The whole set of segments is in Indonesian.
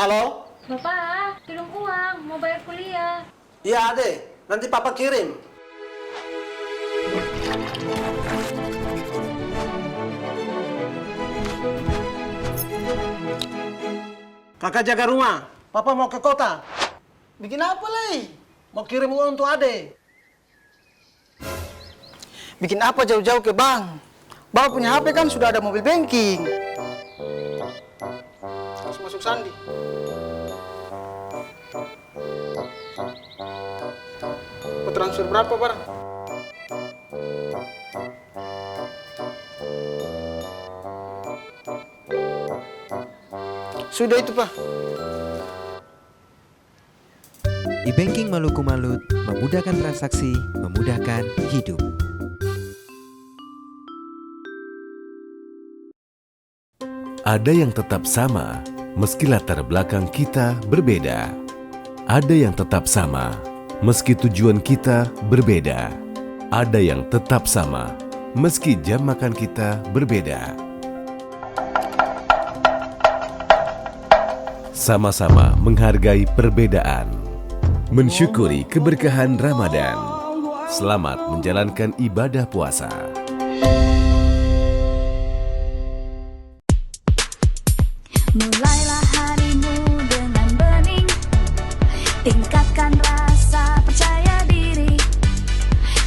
Halo? Bapak, tolong uang, mau bayar kuliah. Iya, Ade. Nanti Papa kirim. Kakak jaga rumah. Papa mau ke kota. Bikin apa, Lei? Mau kirim uang untuk Ade. Bikin apa jauh-jauh ke bank? Bapak punya HP kan sudah ada mobil banking. Harus masuk sandi. Mau transfer berapa, Bar? Sudah itu, Pak. E-banking Maluku Malut memudahkan transaksi, memudahkan hidup. Ada yang tetap sama, meski latar belakang kita berbeda. Ada yang tetap sama, meski tujuan kita berbeda. Ada yang tetap sama, meski jam makan kita berbeda. Sama-sama menghargai perbedaan, mensyukuri keberkahan Ramadan. Selamat menjalankan ibadah puasa. Mulailah harimu dengan bening, tingkatkan rasa percaya diri,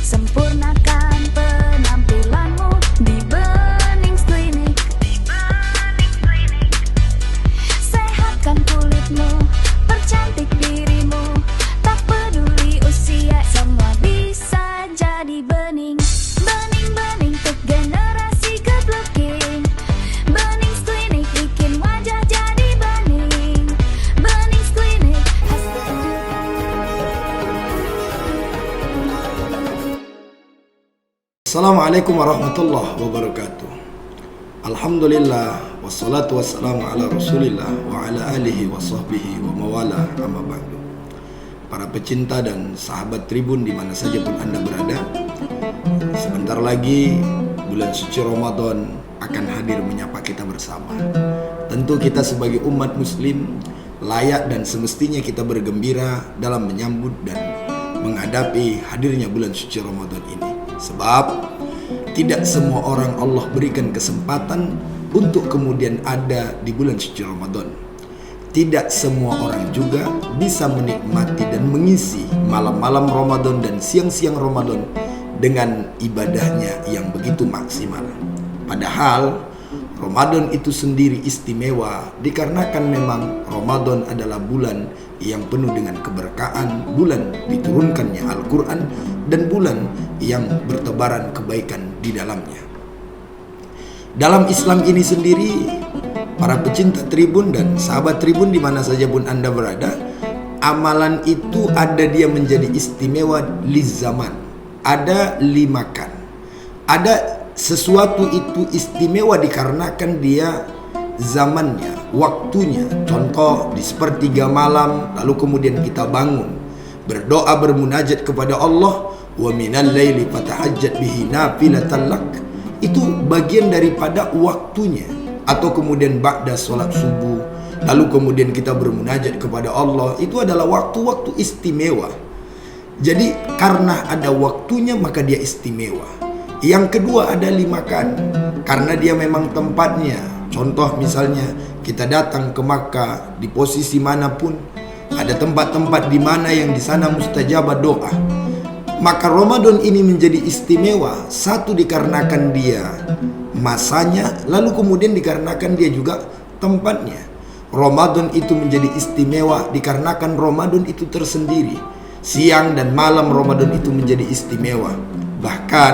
sempurnakan penampilanmu di Bening Klinik. Sehatkan kulitmu, percantik dirimu, tak peduli usia, semua bisa jadi bening. Bening-bening untuk generasi good looking. Bening Klinik bikin wajah jadi bening. Bening Klinik. Assalamualaikum warahmatullahi wabarakatuh. Alhamdulillah wassalatu wassalamu ala rasulillah wa ala alihi wa sahbihi wa mawala amma ba'du. Para pecinta dan sahabat Tribun di mana saja pun Anda berada, sebentar lagi bulan suci Ramadan akan hadir menyapa kita bersama. Tentu kita sebagai umat muslim layak dan semestinya kita bergembira dalam menyambut dan menghadapi hadirnya bulan suci Ramadan ini. Sebab tidak semua orang Allah berikan kesempatan untuk kemudian ada di bulan suci Ramadan. Tidak semua orang juga bisa menikmati dan mengisi malam-malam Ramadan dan siang-siang Ramadan dengan ibadahnya yang begitu maksimal. Padahal Ramadan itu sendiri istimewa dikarenakan memang Ramadan adalah bulan yang penuh dengan keberkahan, bulan diturunkannya Al-Quran, dan bulan yang bertebaran kebaikan di dalamnya. Dalam Islam ini sendiri, para pecinta Tribun dan sahabat Tribun di mana saja pun Anda berada, amalan itu ada dia menjadi istimewa liz zaman. Ada limakan. Ada sesuatu itu istimewa dikarenakan dia zamannya, waktunya. Contoh di sepertiga malam, lalu kemudian kita bangun, berdoa bermunajat kepada Allah, wa minal laili fatahajjat bihi nafilatan lak. Itu bagian daripada waktunya. Atau kemudian ba'da sholat subuh, lalu kemudian kita bermunajat kepada Allah, itu adalah waktu-waktu istimewa. Jadi karena ada waktunya maka dia istimewa. Yang kedua ada limakan, karena dia memang tempatnya. Contoh misalnya kita datang ke Makkah, di posisi manapun ada tempat-tempat di mana yang di sana mustajabah doa. Maka Ramadan ini menjadi istimewa, satu dikarenakan dia masanya, lalu kemudian dikarenakan dia juga tempatnya. Ramadan itu menjadi istimewa dikarenakan Ramadan itu tersendiri. Siang dan malam Ramadan itu menjadi istimewa. Bahkan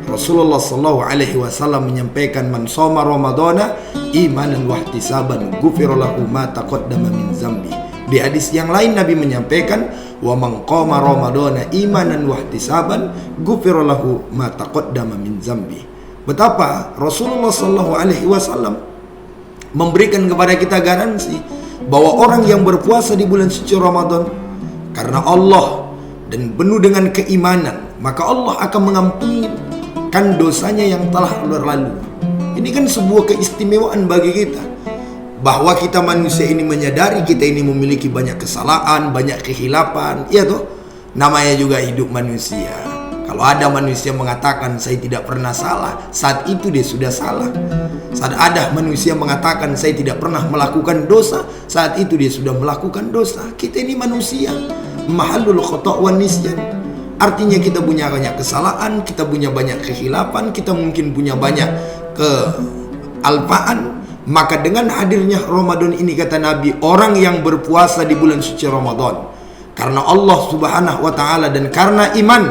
Rasulullah SAW menyampaikan, man shoma Ramadana imanan wa ihtisaban ghufira lahu ma taqaddama min zambi. Di hadis yang lain Nabi menyampaikan, wa man qama Ramadana imanan wa ihtisaban ghufira lahu ma taqaddama min zambi. Betapa Rasulullah SAW memberikan kepada kita garansi bahwa orang yang berpuasa di bulan suci Ramadan karena Allah dan penuh dengan keimanan, maka Allah akan mengampunkan dosanya yang telah berlalu. Ini kan sebuah keistimewaan bagi kita. bahwa kita manusia ini menyadari kita ini memiliki banyak kesalahan, banyak kehilapan, ya toh, namanya juga hidup manusia. Kalau ada manusia mengatakan saya tidak pernah salah, saat itu dia sudah salah. Saat ada manusia mengatakan saya tidak pernah melakukan dosa, saat itu dia sudah melakukan dosa. Kita ini manusia, mahallul khata' wan nisyan. Artinya kita punya banyak kesalahan, kita punya banyak kehilapan, kita mungkin punya banyak kealpaan. Maka dengan hadirnya Ramadan ini, kata Nabi, orang yang berpuasa di bulan suci Ramadan karena Allah subhanahu wa ta'ala dan karena iman,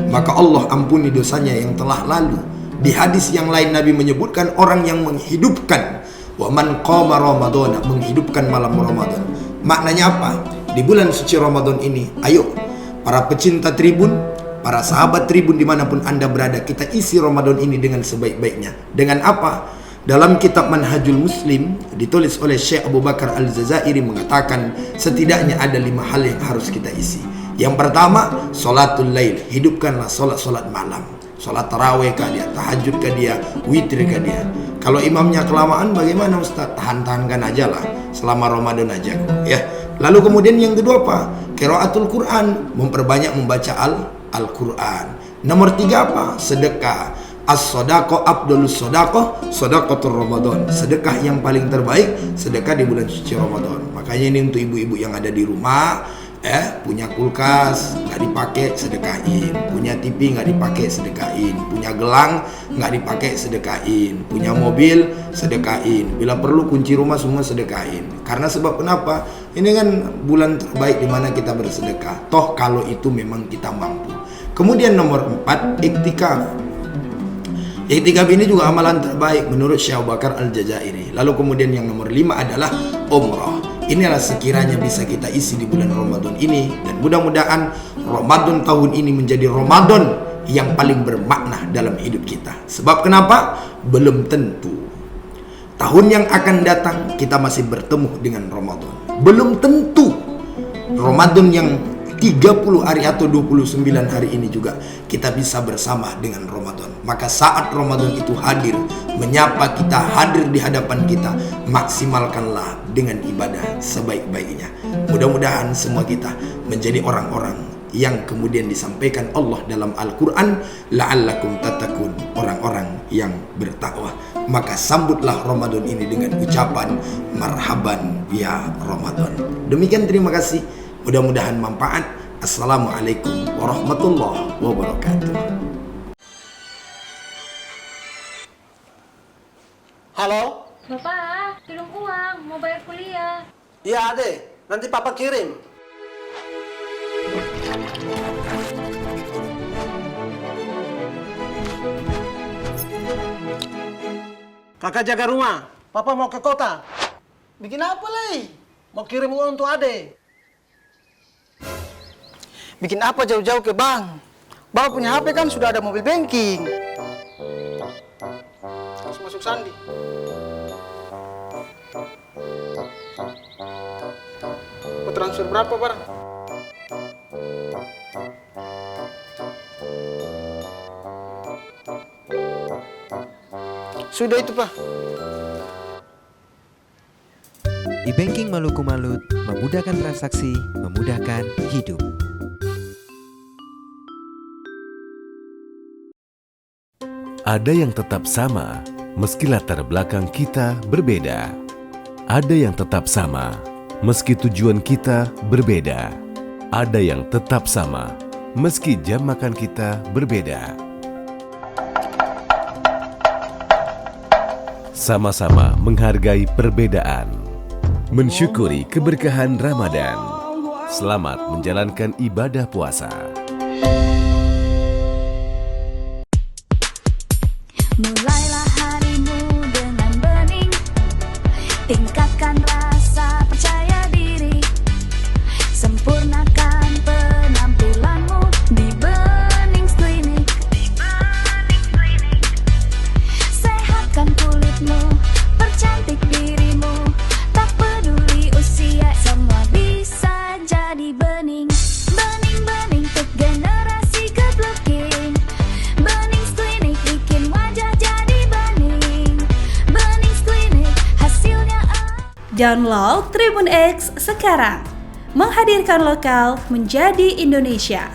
maka Allah ampuni dosanya yang telah lalu. Di hadis yang lain Nabi menyebutkan orang yang menghidupkan, wa man qama Ramadan, menghidupkan malam Ramadan. Maknanya apa? Di bulan suci Ramadan ini, ayo para pecinta Tribun, para sahabat Tribun dimanapun Anda berada, kita isi Ramadan ini dengan sebaik-baiknya. Dengan apa? Dalam kitab Manhajul Muslim ditulis oleh Syekh Abu Bakar Al-Jazairi mengatakan setidaknya ada 5 hal yang harus kita isi. Yang pertama, sholatul lail, hidupkanlah solat malam. Solat tarawih kah dia, tahajud kah dia, witir kah dia. Kalau imamnya kelamaan bagaimana Ustaz? Tahan-tahankan aja lah selama Ramadan aja ya. Lalu kemudian yang kedua apa? Qiraatul Quran, memperbanyak membaca Al-Quran. Nomor 3 apa? Sedekah. As-sodaqah abdulus sodaqah, sodaqatul Ramadan. Sedekah yang paling terbaik, sedekah di bulan suci Ramadan. Makanya ini untuk ibu-ibu yang ada di rumah, punya kulkas nggak dipakai, sedekahin. Punya TV nggak dipakai, sedekahin. Punya gelang nggak dipakai, sedekahin. Punya mobil, sedekahin. Bila perlu kunci rumah semua sedekahin. Karena sebab kenapa? Ini kan bulan terbaik di mana kita bersedekah. Toh kalau itu memang kita mampu. Kemudian nomor 4, iktikaf. Iktikaf ini juga amalan terbaik menurut Syekh Abu Bakar Al-Jazairi. Lalu kemudian yang nomor 5 adalah umrah. Inilah sekiranya bisa kita isi di bulan Ramadan ini. Dan mudah-mudahan Ramadan tahun ini menjadi Ramadan yang paling bermakna dalam hidup kita. Sebab kenapa? Belum tentu tahun yang akan datang kita masih bertemu dengan Ramadan. Belum tentu Ramadan yang 30 hari atau 29 hari ini juga kita bisa bersama dengan Ramadan. Maka saat Ramadan itu hadir, menyapa kita, hadir di hadapan kita, maksimalkanlah dengan ibadah sebaik-baiknya. Mudah-mudahan semua kita menjadi orang-orang yang kemudian disampaikan Allah dalam Al-Quran, la'allakum tatakun, orang-orang yang bertakwa. Maka sambutlah Ramadan ini dengan ucapan marhaban ya Ramadan. Demikian, terima kasih. Mudah-mudahan manfaat. Assalamualaikum warahmatullahi wabarakatuh. Halo? Bapak, tolong uang, mau bayar kuliah. Iya Ade, nanti Papa kirim. Kakak jaga rumah, Papa mau ke kota. Bikin apa lagi? Mau kirim uang untuk Ade. Bikin apa jauh-jauh ke bank? Bapak punya HP kan sudah ada mobil banking. Harus masuk sandi. Mau transfer berapa, Bar? Sudah itu, Pak. E-banking Maluku Malut memudahkan transaksi, memudahkan hidup. Ada yang tetap sama, meski latar belakang kita berbeda. Ada yang tetap sama, meski tujuan kita berbeda. Ada yang tetap sama, meski jam makan kita berbeda. Sama-sama menghargai perbedaan, mensyukuri keberkahan Ramadan. Selamat menjalankan ibadah puasa. Mulailah harimu dengan bening, tingkatkan rasa percaya diri, sempurnakan penampilanmu di Benings Klinik. Sehatkan kulitmu, percantik dirimu, tak peduli usia, semua bisa jadi bening. Bening-bening untuk Download Tribun X sekarang. Menghadirkan lokal menjadi Indonesia.